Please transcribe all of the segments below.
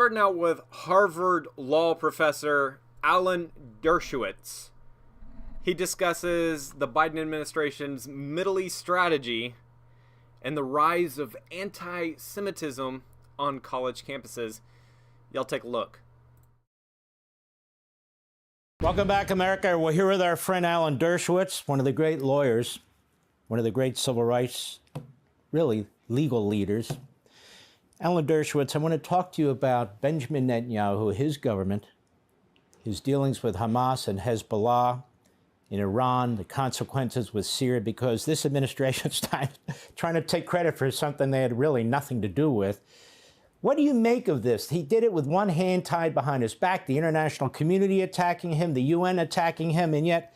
Starting out with Harvard law professor Alan Dershowitz. He discusses the Biden administration's Middle East strategy and the rise of anti-Semitism on college campuses. Y'all take a look. Welcome back, America. We're here with our friend Alan Dershowitz, one of the great lawyers, one of the great civil rights, really legal leaders. Alan Dershowitz, I want to talk to you about Benjamin Netanyahu, his government, his dealings with Hamas and Hezbollah in Iran, the consequences with Syria, because this administration's trying to take credit for something they had really nothing to do with. What do you make of this? He did it with one hand tied behind his back, the international community attacking him, the UN attacking him, and yet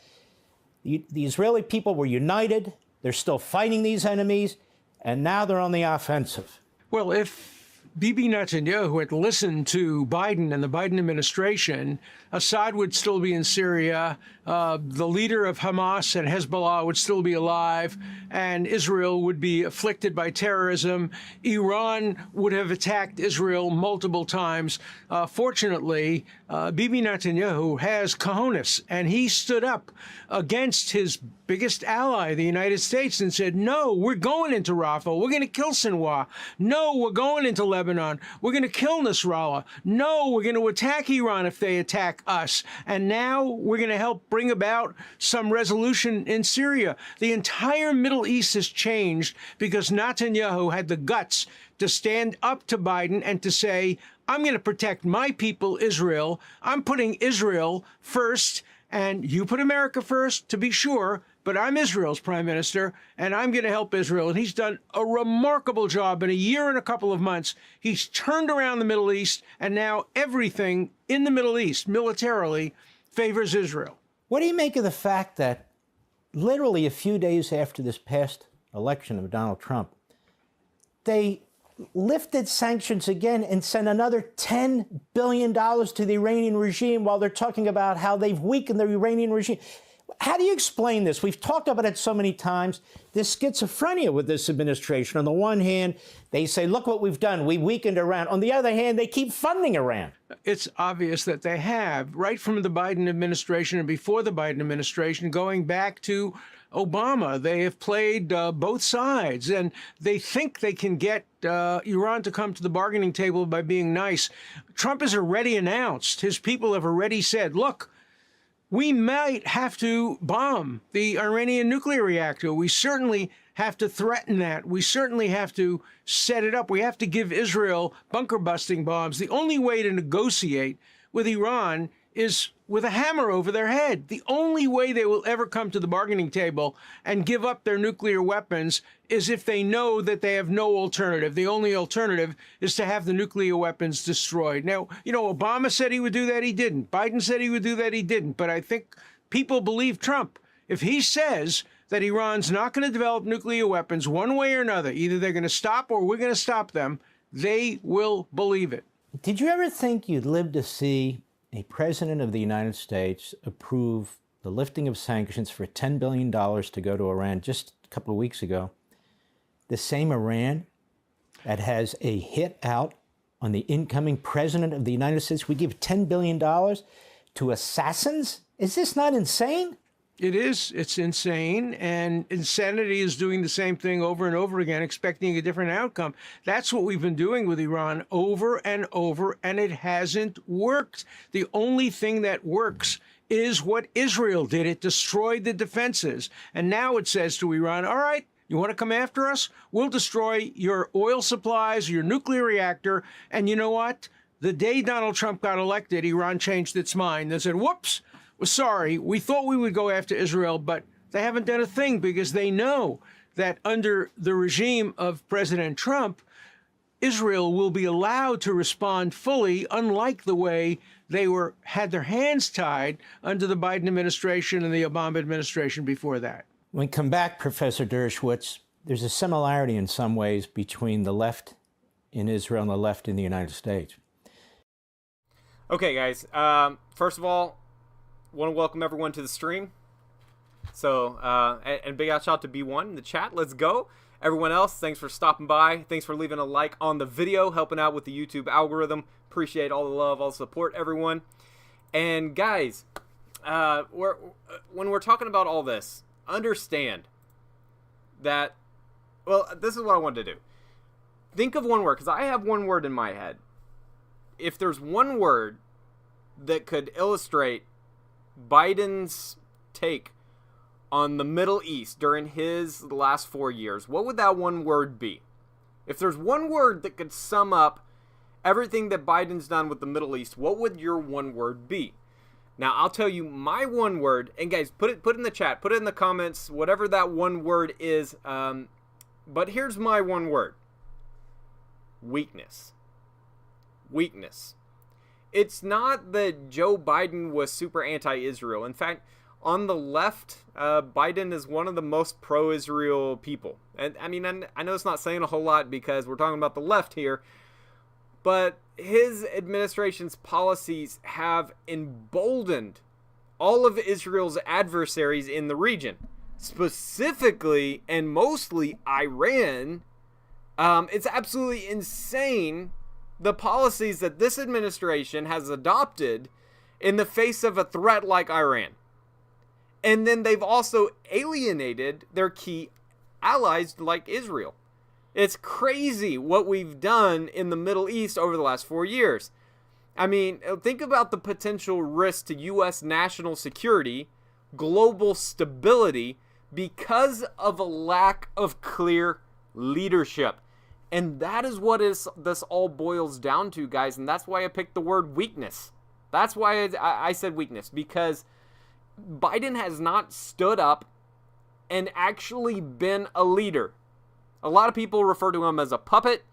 the Israeli people were united. They're still fighting these enemies, and now they're on the offensive. Well, if Bibi Netanyahu had listened to Biden and the Biden administration, Assad would still be in Syria, the leader of Hamas and Hezbollah would still be alive, and Israel would be afflicted by terrorism. Iran would have attacked Israel multiple times. Fortunately, Bibi Netanyahu has cojones, and he stood up against his biggest ally, the United States, and said, no, we're going into Rafah. We're going to kill Sinwar. No, we're going into Lebanon. We're going to kill Nasrallah. No, we're going to attack Iran if they attack us. And now we're going to help bring about some resolution in Syria. The entire Middle East has changed because Netanyahu had the guts to stand up to Biden and to say, I'm going to protect my people, Israel. I'm putting Israel first, and you put America first, to be sure, but I'm Israel's prime minister, and I'm going to help Israel. And he's done a remarkable job. In a year and a couple of months, he's turned around the Middle East, and now everything in the Middle East, militarily, favors Israel. What do you make of the fact that literally a few days after this past election of Donald Trump, they lifted sanctions again and sent another $10 billion to the Iranian regime while they're talking about how they've weakened the Iranian regime? How do you explain this? We've talked about it so many times. This schizophrenia with this administration. On the one hand, they say, look what we've done. We weakened Iran. On the other hand, they keep funding Iran. It's obvious that they have, right from the Biden administration and before the Biden administration, going back to Obama. They have played both sides, and they think they can get Iran to come to the bargaining table by being nice. Trump has already announced, his people have already said, look, we might have to bomb the Iranian nuclear reactor. We certainly have to threaten that. We certainly have to set it up. We have to give Israel bunker-busting bombs. The only way to negotiate with Iran is with a hammer over their head. The only way they will ever come to the bargaining table and give up their nuclear weapons is if they know that they have no alternative. The only alternative is to have the nuclear weapons destroyed. Now, you know, Obama said he would do that, he didn't. Biden said he would do that, he didn't. But I think people believe Trump. If he says that Iran's not going to develop nuclear weapons one way or another, either they're going to stop or we're going to stop them, they will believe it. Did you ever think you'd live to see a president of the United States approve the lifting of sanctions for $10 billion to go to Iran just a couple of weeks ago? The same Iran that has a hit out on the incoming president of the United States. We give $10 billion to assassins? Is this not insane? It is. It's insane. And insanity is doing the same thing over and over again, expecting a different outcome. That's what we've been doing with Iran over and over, and it hasn't worked. The only thing that works is what Israel did. It destroyed the defenses. And now it says to Iran, all right, you want to come after us? We'll destroy your oil supplies, your nuclear reactor. And you know what? The day Donald Trump got elected, Iran changed its mind. They said, whoops. Well, sorry, we thought we would go after Israel, but they haven't done a thing because they know that under the regime of President Trump, Israel will be allowed to respond fully, unlike the way they had their hands tied under the Biden administration and the Obama administration before that. When we come back, Professor Dershowitz, there's a similarity in some ways between the left in Israel and the left in the United States. Okay, guys. First of all, want to welcome everyone to the stream. So, and big shout out to B1 in the chat. Let's go. Everyone else, thanks for stopping by. Thanks for leaving a like on the video, helping out with the YouTube algorithm. Appreciate all the love, all the support, everyone. And guys, when we're talking about all this, understand that, well, this is what I wanted to do. Think of one word, because I have one word in my head. If there's one word that could illustrate Biden's take on the Middle East during his last 4 years, what would that one word be? If there's one word that could sum up everything that Biden's done with the Middle East, what would your one word be? Now, I'll tell you my one word, and guys, put it in the chat, put it in the comments, whatever that one word is. But here's my one word. Weakness. Weakness. It's not that Joe Biden was super anti-Israel. In fact, on the left, Biden is one of the most pro-Israel people. And I mean, I know it's not saying a whole lot because we're talking about the left here, but his administration's policies have emboldened all of Israel's adversaries in the region, specifically and mostly Iran. It's absolutely insane the policies that this administration has adopted in the face of a threat like Iran. And then they've also alienated their key allies like Israel. It's crazy what we've done in the Middle East over the last 4 years. I mean, think about the potential risk to U.S. national security, global stability, because of a lack of clear leadership. And that is what this all boils down to, guys. And that's why I picked the word weakness. That's why I said weakness, because Biden has not stood up and actually been a leader. A lot of people refer to him as a puppet,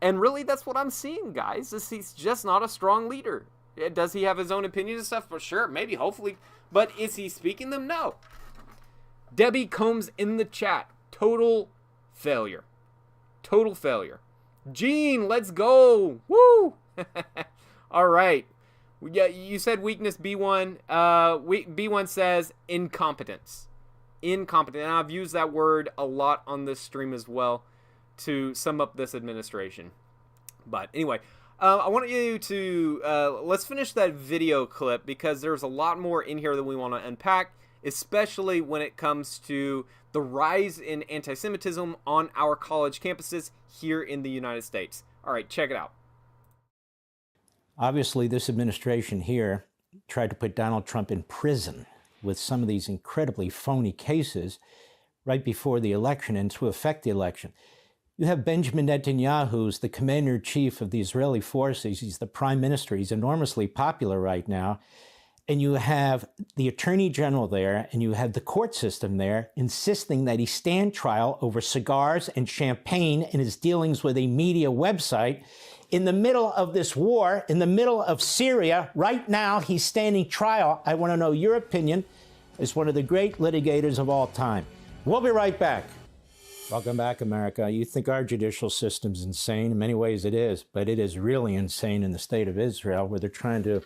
and really that's what I'm seeing, guys. He's just not a strong leader. Does he have his own opinions and stuff? For sure, maybe, hopefully. But is he speaking them? No. Debbie Combs in the chat. Total failure. Total failure. Gene, let's go. Woo! All right. Yeah, you said weakness, B1. B1 says incompetence. Incompetent. And I've used that word a lot on this stream as well to sum up this administration. But anyway, I want you to let's finish that video clip because there's a lot more in here that we want to unpack, especially when it comes to the rise in anti-Semitism on our college campuses here in the United States. All right, check it out. Obviously, this administration here tried to put Donald Trump in prison with some of these incredibly phony cases right before the election and to affect the election. You have Benjamin Netanyahu, who's the commander-in-chief of the Israeli forces. He's the prime minister. He's enormously popular right now. And you have the attorney general there, and you have the court system there insisting that he stand trial over cigars and champagne in his dealings with a media website. In the middle of this war, in the middle of Syria, right now, he's standing trial. I want to know your opinion as one of the great litigators of all time. We'll be right back. Welcome back, America. You think our judicial system's insane? In many ways it is, but it is really insane in the state of Israel, where they're trying to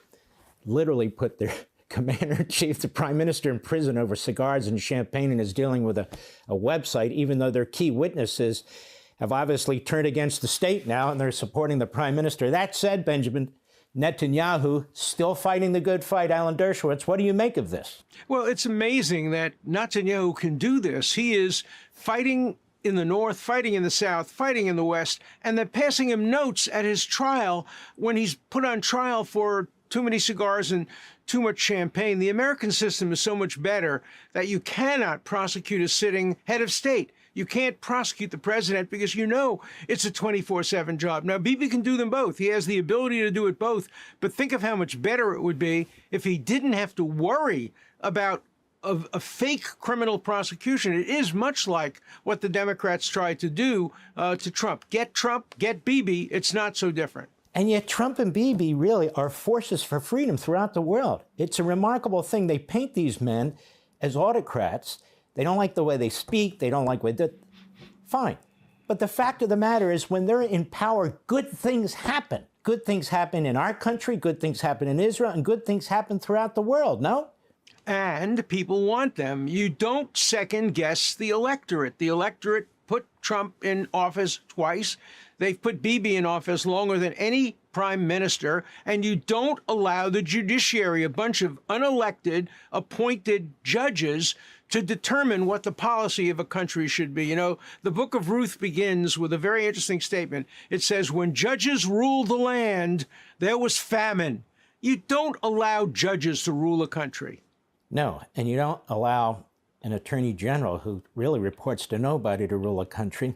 literally put their commander-in-chief, the prime minister, in prison over cigars and champagne and is dealing with a website, even though their key witnesses have obviously turned against the state now and they're supporting the prime minister. That said, Benjamin Netanyahu still fighting the good fight. Alan Dershowitz, what do you make of this? Well, it's amazing that Netanyahu can do this. He is fighting in the north, fighting in the south, fighting in the west, and they're passing him notes at his trial when he's put on trial for too many cigars and too much champagne. The American system is so much better that you cannot prosecute a sitting head of state. You can't prosecute the president because you know it's a 24/7 job. Now, Bibi can do them both. He has the ability to do it both. But think of how much better it would be if he didn't have to worry about a fake criminal prosecution. It is much like what the Democrats tried to do to Trump. Get Bibi. It's not so different. And yet Trump and Bibi really are forces for freedom throughout the world. It's a remarkable thing. They paint these men as autocrats. They don't like the way they speak. They don't like what they... Fine. But the fact of the matter is when they're in power, good things happen. Good things happen in our country, good things happen in Israel, and good things happen throughout the world, no? And people want them. You don't second guess the electorate. The electorate put Trump in office twice. They've put Bibi in office longer than any prime minister, and you don't allow the judiciary, a bunch of unelected, appointed judges, to determine what the policy of a country should be. You know, the book of Ruth begins with a very interesting statement. It says, when judges ruled the land, there was famine. You don't allow judges to rule a country. No, and you don't allow an attorney general who really reports to nobody to rule a country.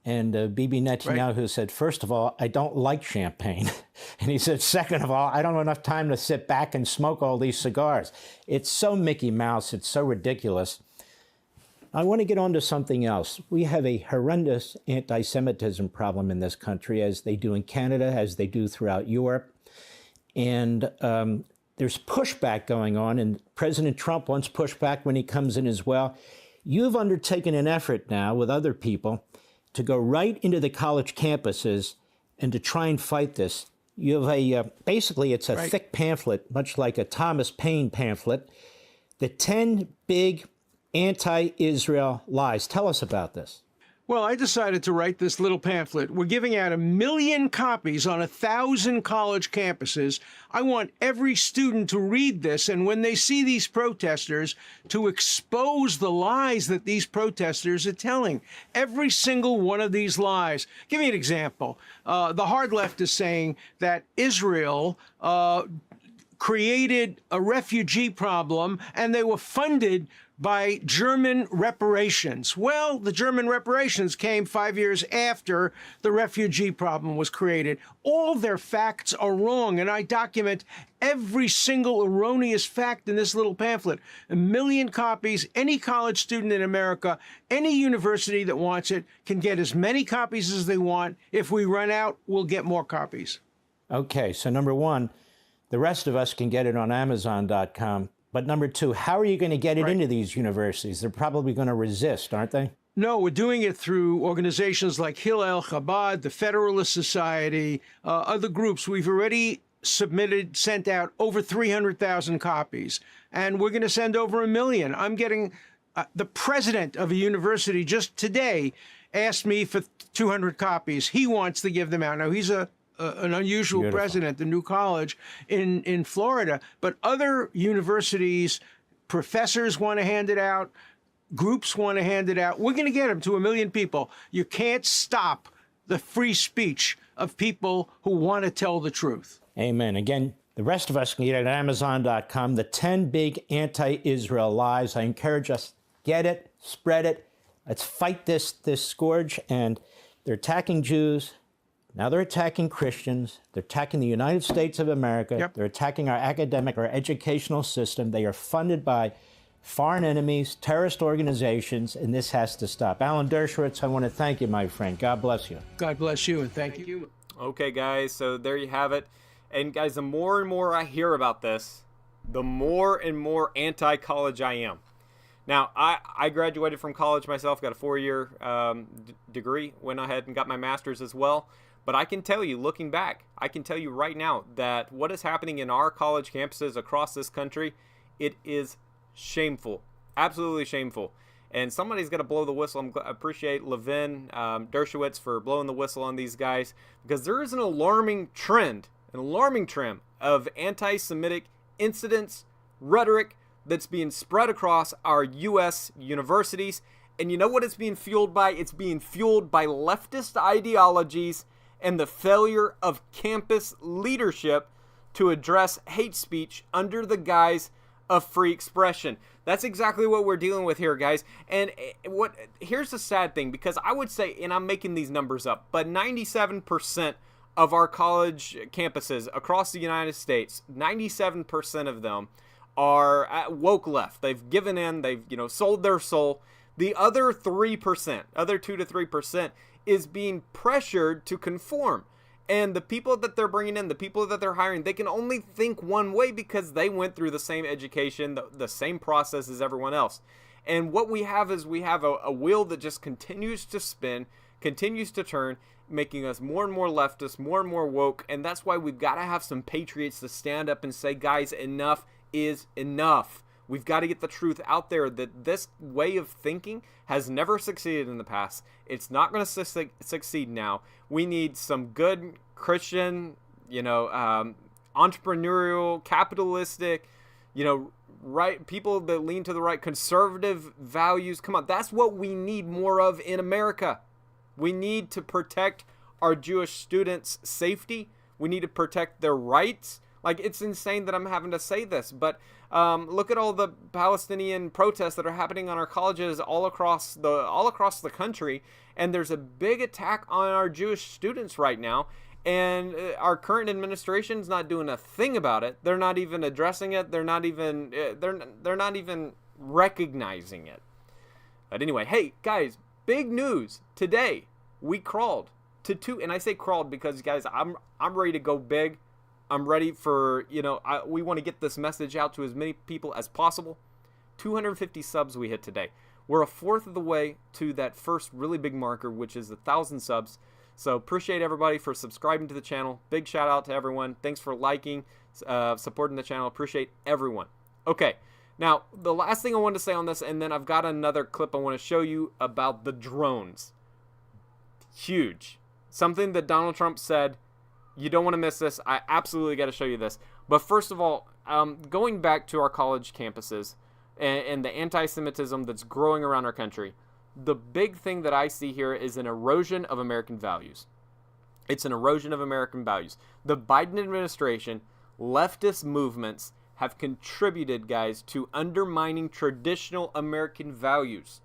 And Bibi Netanyahu said, first of all, I don't like champagne. And he said, second of all, I don't have enough time to sit back and smoke all these cigars. It's so Mickey Mouse. It's so ridiculous. I want to get on to something else. We have a horrendous anti-Semitism problem in this country, as they do in Canada, as they do throughout Europe. And there's pushback going on, and President Trump wants pushback when he comes in as well. You've undertaken an effort now with other people to go right into the college campuses and to try and fight this. You have a, basically it's a thick pamphlet, much like a Thomas Paine pamphlet, the 10 big anti-Israel lies. Tell us about this. Well, I decided to write this little pamphlet. We're giving out 1 million copies on 1,000 college campuses. I want every student to read this, and when they see these protesters, to expose the lies that these protesters are telling. Every single one of these lies. Give me an example. The hard left is saying that Israel created a refugee problem, and they were funded by German reparations. Well, the German reparations came 5 years after the refugee problem was created. All their facts are wrong, and I document every single erroneous fact in this little pamphlet. 1 million copies. Any college student in America, any university that wants it, can get as many copies as they want. If we run out, we'll get more copies. Okay, so number one, the rest of us can get it on Amazon.com. But number two, how are you going to get it into these universities? They're probably going to resist, aren't they? No, we're doing it through organizations like Hillel Chabad, the Federalist Society, other groups. We've already sent out over 300,000 copies, and we're going to send over 1 million. I'm getting the president of a university just today asked me for 200 copies. He wants to give them out. Now, he's an unusual president, the new college in Florida. But other universities, professors want to hand it out, groups want to hand it out. We're going to get them to 1 million people. You can't stop the free speech of people who want to tell the truth. Amen. Again, the rest of us can get it at Amazon.com. The 10 big anti-Israel lies. I encourage us, get it, spread it. Let's fight this scourge. And they're attacking Jews. Now they're attacking Christians. They're attacking the United States of America. Yep. They're attacking our academic, our educational system. They are funded by foreign enemies, terrorist organizations, and this has to stop. Alan Dershowitz, I want to thank you, my friend. God bless you. God bless you, and thank you. Okay, guys, so there you have it. And guys, the more and more I hear about this, the more and more anti-college I am. Now, I graduated from college myself, got a 4-year degree, went ahead and got my master's as well. But I can tell you, looking back, I can tell you right now that what is happening in our college campuses across this country, it is shameful, absolutely shameful. And somebody's got to blow the whistle. I appreciate Levin, Dershowitz for blowing the whistle on these guys, because there is an alarming trend of anti-Semitic incidents, rhetoric that's being spread across our U.S. universities. And you know what it's being fueled by? It's being fueled by leftist ideologies and the failure of campus leadership to address hate speech under the guise of free expression. That's exactly what we're dealing with here, guys. And here's the sad thing, because I would say, and I'm making these numbers up, but 97% of our college campuses across the United States, 97% of them are at woke left. They've given in, they've sold their soul. The other 3%, other 2 to 3%, is being pressured to conform. And the people that they're bringing in, the people that they're hiring, they can only think one way because they went through the same education, the same process as everyone else. And what we have is a wheel that just continues to spin, continues to turn, making us more and more leftist, more and more woke. And that's why we've got to have some patriots to stand up and say, guys, enough is enough. We've got to get the truth out there that this way of thinking has never succeeded in the past. It's not going to succeed now. We need some good Christian, entrepreneurial, capitalistic, right people that lean to the right, conservative values. Come on, that's what we need more of in America. We need to protect our Jewish students' safety. We need to protect their rights. Like, it's insane that I'm having to say this, but look at all the Palestinian protests that are happening on our colleges all across the country, and there's a big attack on our Jewish students right now, and our current administration's not doing a thing about it. They're not even addressing it. They're not even recognizing it. But anyway, hey guys, big news today. We crawled to 2, and I say crawled because, guys, I'm ready to go big. I'm ready for, we want to get this message out to as many people as possible. 250 subs we hit today. We're a fourth of the way to that first really big marker, which is 1,000 subs. So appreciate everybody for subscribing to the channel. Big shout out to everyone. Thanks for liking, supporting the channel. Appreciate everyone. Okay, now the last thing I wanted to say on this, and then I've got another clip I want to show you about the drones. Huge. Something that Donald Trump said. You don't want to miss this. I absolutely got to show you this. But first of all, going back to our college campuses and the anti-Semitism that's growing around our country, the big thing that I see here is an erosion of American values. It's an erosion of American values. The Biden administration, leftist movements have contributed, guys, to undermining traditional American values.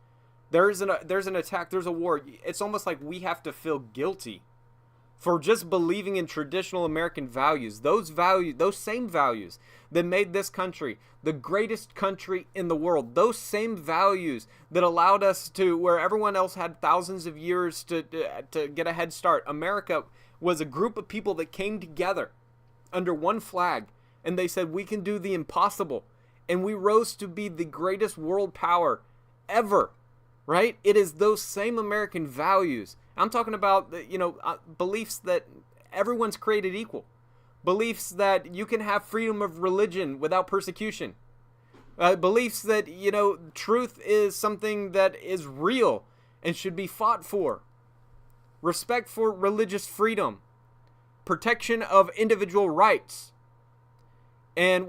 There's an attack. There's a war. It's almost like we have to feel guilty for just believing in traditional American values. Those same values that made this country the greatest country in the world. Those same values that allowed us to, where everyone else had thousands of years to get a head start. America was a group of people that came together under one flag, and they said, we can do the impossible. And we rose to be the greatest world power ever. Right? It is those same American values. I'm talking about, beliefs that everyone's created equal. Beliefs that you can have freedom of religion without persecution. Beliefs that, truth is something that is real and should be fought for. Respect for religious freedom. Protection of individual rights. And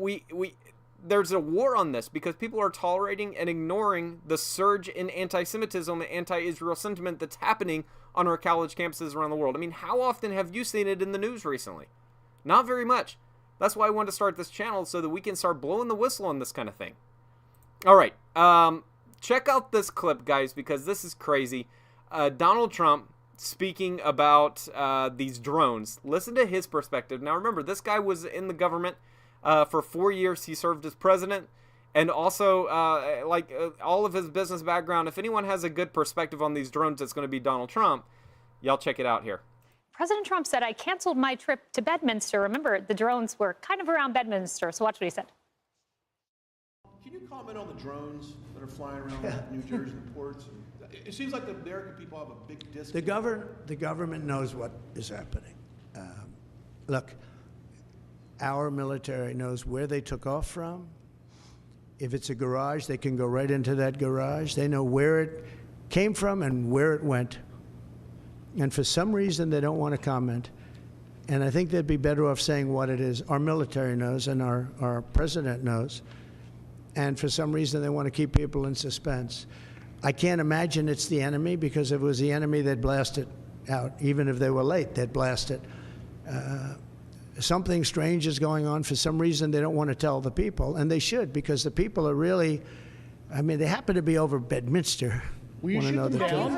there's a war on this because people are tolerating and ignoring the surge in anti-Semitism and anti-Israel sentiment that's happening on our college campuses around the world. I mean, how often have you seen it in the news recently? Not very much. That's why I wanted to start this channel, so that we can start blowing the whistle on this kind of thing. All right. Check out this clip, guys, because this is crazy. Donald Trump speaking about these drones. Listen to his perspective. Now, remember, this guy was in the government for 4 years. He served as president, and also all of his business background. If anyone has a good perspective on these drones, it's going to be Donald Trump. Y'all check it out here. President Trump said, I canceled my trip to Bedminster. Remember, the drones were kind of around Bedminster, so watch what he said. Can you comment on the drones that are flying around New Jersey and ports? It seems like the American people have a big disconnect. The government knows what is happening. Look, our military knows where they took off from. If it's a garage, they can go right into that garage. They know where it came from and where it went. And for some reason, they don't want to comment. And I think they'd be better off saying what it is. Our military knows and our president knows. And for some reason, they want to keep people in suspense. I can't imagine it's the enemy, because if it was the enemy, they'd blast it out. Even if they were late, they'd blast it. Something strange is going on. For some reason, they don't want to tell the people, and they should, because the people are really, I mean, they happen to be over Bedminster. Will you shoot them down?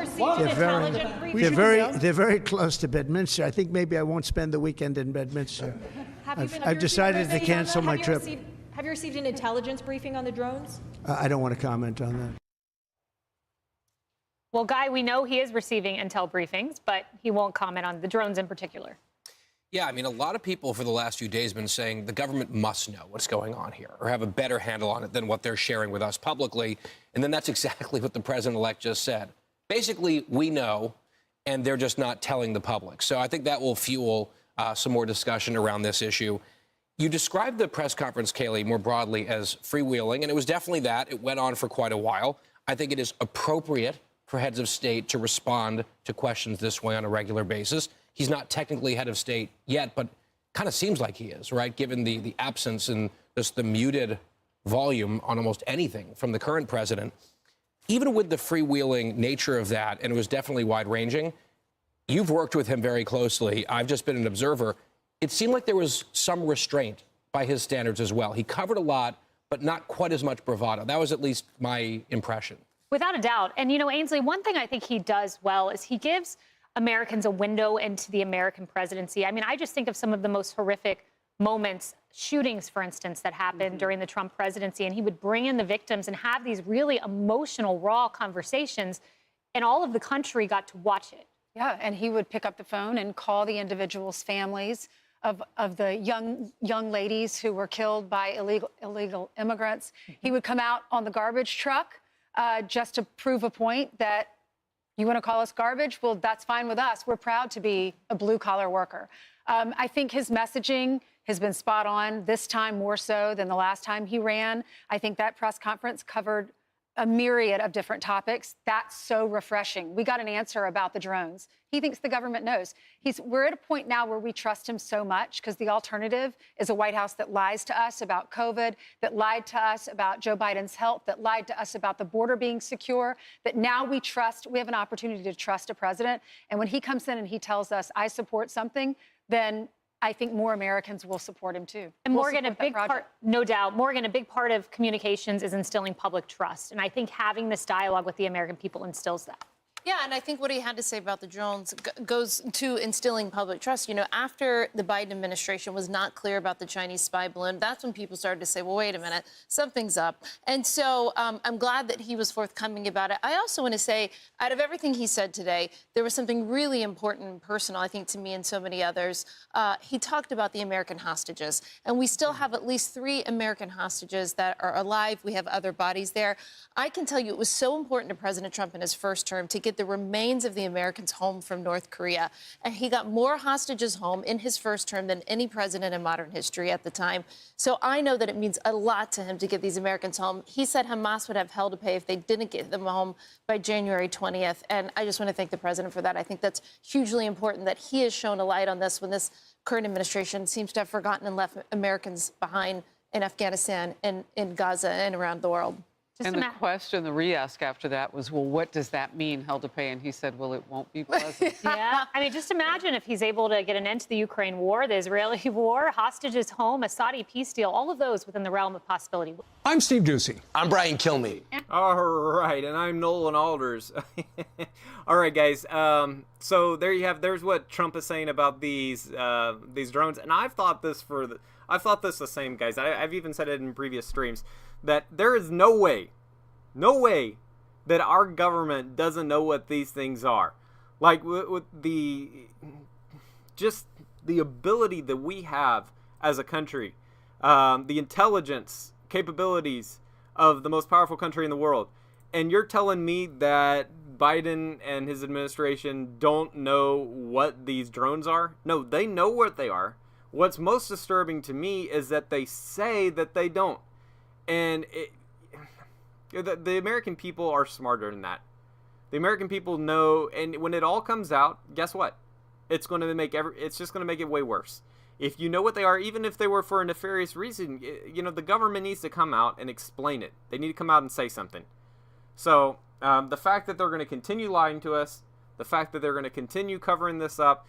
They're very close to Bedminster. I think maybe I won't spend the weekend in Bedminster. I've decided to cancel my trip. Have you received an intelligence briefing on the drones? I don't want to comment on that. Well, Guy, we know he is receiving intel briefings, but he won't comment on the drones in particular. Yeah, I mean, a lot of people for the last few days have been saying the government must know what's going on here or have a better handle on it than what they're sharing with us publicly. And then that's exactly what the president-elect just said. Basically, we know, and they're just not telling the public. So I think that will fuel some more discussion around this issue. You described the press conference, Kayleigh, more broadly as freewheeling, and it was definitely that. It went on for quite a while. I think it is appropriate for heads of state to respond to questions this way on a regular basis. He's not technically head of state yet, but kind of seems like he is, right? Given the absence and just the muted volume on almost anything from the current president. Even with the freewheeling nature of that, and it was definitely wide-ranging, you've worked with him very closely. I've just been an observer. It seemed like there was some restraint by his standards as well. He covered a lot, but not quite as much bravado. That was at least my impression. Without a doubt. And, you know, Ainsley, one thing I think he does well is he gives Americans a window into the American presidency. I mean, I just think of some of the most horrific moments, shootings, for instance, that happened during the Trump presidency. And he would bring in the victims and have these really emotional, raw conversations. And all of the country got to watch it. Yeah, and he would pick up the phone and call the individuals' families of the young ladies who were killed by illegal immigrants. He would come out on the garbage truck just to prove a point that you want to call us garbage? Well, that's fine with us. We're proud to be a blue-collar worker. I think his messaging has been spot on, this time more so than the last time he ran. I think that press conference covered a myriad of different topics. That's so refreshing. We got an answer about the drones. He thinks the government knows. We're at a point now where we trust him so much because the alternative is a White House that lies to us about COVID, that lied to us about Joe Biden's health, that lied to us about the border being secure, that now we have an opportunity to trust a president. And when he comes in and he tells us, I support something, then I think more Americans will support him, too. And Morgan, a big part, no doubt, Morgan, a big part of communications is instilling public trust. And I think having this dialogue with the American people instills that. Yeah, and I think what he had to say about the drones goes to instilling public trust. You know, after the Biden administration was not clear about the Chinese spy balloon, that's when people started to say, well, wait a minute, something's up. And so I'm glad that he was forthcoming about it. I also want to say, out of everything he said today, there was something really important and personal, I think, to me and so many others. He talked about the American hostages. And we still have at least 3 American hostages that are alive. We have other bodies there. I can tell you it was so important to President Trump in his first term to get the remains of the Americans home from North Korea. And he got more hostages home in his first term than any president in modern history at the time. So I know that it means a lot to him to get these Americans home. He said Hamas would have hell to pay if they didn't get them home by January 20th. And I just want to thank the president for that. I think that's hugely important that he has shown a light on this when this current administration seems to have forgotten and left Americans behind in Afghanistan and in Gaza and around the world. And the question, the re-ask after that was, well, what does that mean, hell to pay? And he said, well, it won't be pleasant. Yeah. I mean, just imagine if he's able to get an end to the Ukraine war, the Israeli war, hostages home, a Saudi peace deal, all of those within the realm of possibility. I'm Steve Doocy. I'm Brian Kilmeade. All right, and I'm Nolan Alders. All right, guys. So there you have. There's what Trump is saying about these drones, and I've thought this the same, guys. I've even said it in previous streams that there is no way that our government doesn't know what these things are. Like with the ability that we have as a country, the intelligence capabilities of the most powerful country in the world. And you're telling me that Biden and his administration don't know what these drones are? No, they know what they are. What's most disturbing to me is that they say that they don't. And the American people are smarter than that. The American people know, and when it all comes out, guess what? It's going to make it's just going to make it way worse. If you know what they are, even if they were for a nefarious reason, you know, the government needs to come out and explain it. They need to come out and say something. So the fact that they're going to continue lying to us, the fact that they're going to continue covering this up,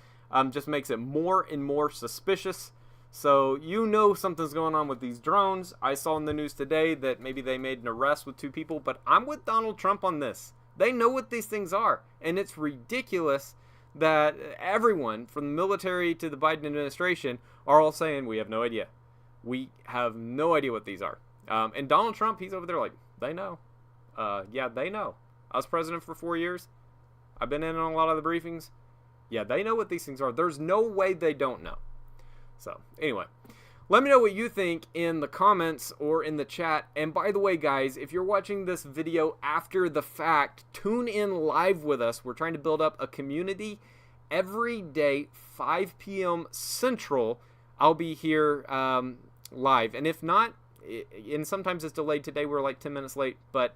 just makes it more and more suspicious. So you know something's going on with these drones. I saw in the news today that maybe they made an arrest with 2 people, but I'm with Donald Trump on this. They know what these things are, and it's ridiculous that everyone from the military to the Biden administration are all saying, we have no idea. We have no idea what these are. And Donald Trump, he's over there like, they know. Yeah, they know. I was president for 4 years. I've been in on a lot of the briefings. Yeah, they know what these things are. There's no way they don't know. So, anyway, let me know what you think in the comments or in the chat. And by the way, guys, if you're watching this video after the fact, tune in live with us. We're trying to build up a community every day, 5 p.m. Central. I'll be here live. And if not, and sometimes it's delayed. Today we're like 10 minutes late, but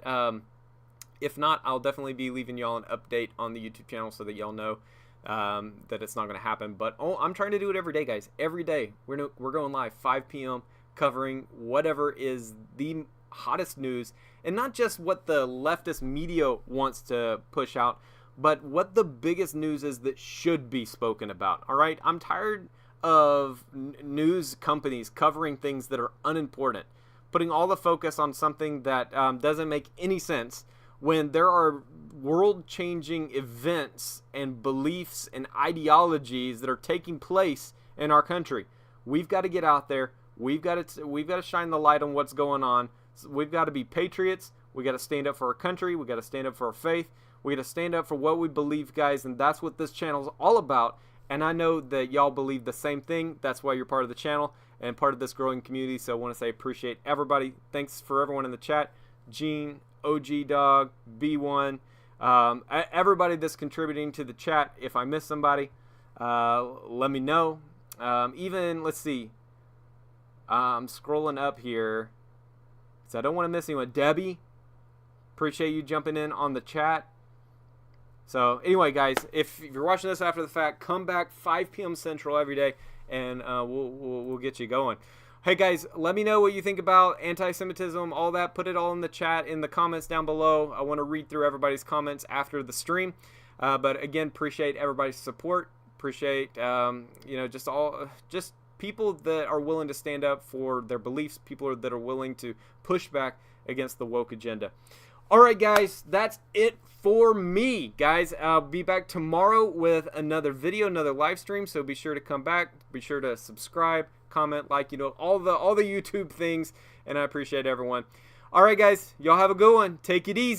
if not, I'll definitely be leaving y'all an update on the YouTube channel so that y'all know that it's not going to happen. But I'm trying to do it every day, guys. Every day we're going live 5 p.m. covering whatever is the hottest news, and not just what the leftist media wants to push out, but what the biggest news is that should be spoken about. All right, I'm tired of news companies covering things that are unimportant, putting all the focus on something that doesn't make any sense, when there are world-changing events and beliefs and ideologies that are taking place in our country. We've got to get out there. We've got to shine the light on what's going on. We've got to be patriots. We got to stand up for our country. We got to stand up for our faith. We got to stand up for what we believe, guys, and that's what this channel is all about. And I know that y'all believe the same thing. That's why you're part of the channel and part of this growing community. So I want to say appreciate everybody. Thanks for everyone in the chat. Gene, OG Dog, B1, everybody that's contributing to the chat. If I miss somebody, let me know. Even, let's see, I'm scrolling up here, so I don't want to miss anyone. Debbie, appreciate you jumping in on the chat. So anyway, guys, if you're watching this after the fact, come back 5 p.m. Central every day, and we'll get you going. Hey guys, let me know what you think about anti-Semitism, all that. Put it all in the chat, in the comments down below. I want to read through everybody's comments after the stream. But again, appreciate everybody's support. Appreciate just people that are willing to stand up for their beliefs, people that are willing to push back against the woke agenda. All right, guys, that's it for me, guys. I'll be back tomorrow with another video, another live stream. So be sure to come back. Be sure to subscribe, comment, like, all the YouTube things. And I appreciate everyone. All right, guys, y'all have a good one. Take it easy.